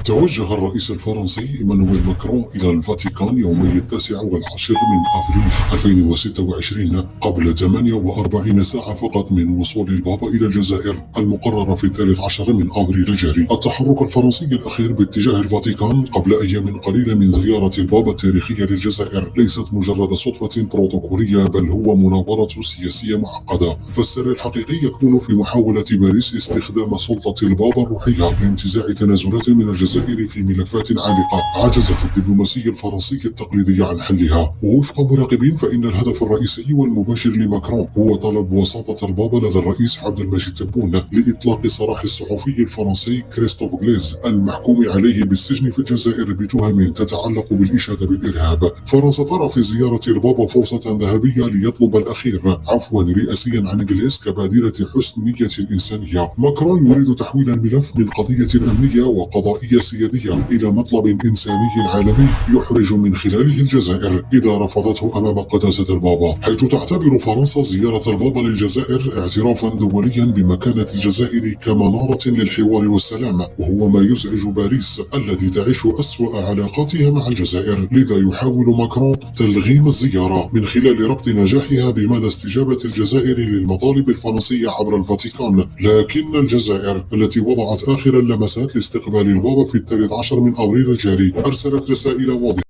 توجه الرئيس الفرنسي إيمانويل ماكرون إلى الفاتيكان يومي 9 و10 من أبريل 2026 قبل 48 ساعة فقط من وصول البابا إلى الجزائر المقررة في 13 من أبريل الجاري. التحرك الفرنسي الأخير باتجاه الفاتيكان قبل أيام قليلة من زيارة البابا التاريخية للجزائر ليست مجرد صدفة بروتوكولية، بل هو مناورة سياسية معقدة، فالسر الحقيقي يكمن في محاولة باريس استخدام سلطة البابا الروحية لانتزاع تنازلات من الجزائر في ملفات عالقة عجزت الدبلوماسية الفرنسية التقليدية عن حلها. ووفق مراقبين فإن الهدف الرئيسي والمباشر لماكرون هو طلب وساطة البابا لدى الرئيس عبد المجيد تبون لإطلاق سراح الصحفي الفرنسي كريستوف غليز المحكوم عليه بالسجن في الجزائر بتهم تتعلق بالإشادة بالإرهاب. فرنسا ترى في زيارة البابا فرصة ذهبية ليطلب الأخير عفوا رئاسيا عن غليز كبادرة حسن نية إنسانية. ماكرون يريد تحويل الملف من قضية أمنية وقضائية سيادية إلى مطلب إنساني عالمي يحرج من خلاله الجزائر إذا رفضته أمام قداسة البابا، حيث تعتبر فرنسا زيارة البابا للجزائر اعترافا دوليا بمكانة الجزائر كمنارة للحوار والسلام، وهو ما يزعج باريس الذي تعيش أسوأ علاقاتها مع الجزائر. لذا يحاول ماكرون تلغيم الزيارة من خلال ربط نجاحها بمدى استجابة الجزائر للمطالب الفرنسية عبر الفاتيكان. لكن الجزائر التي وضعت آخر اللمسات لاستقبال البابا في 13 من أبريل الجاري أرسلت رسائل واضحة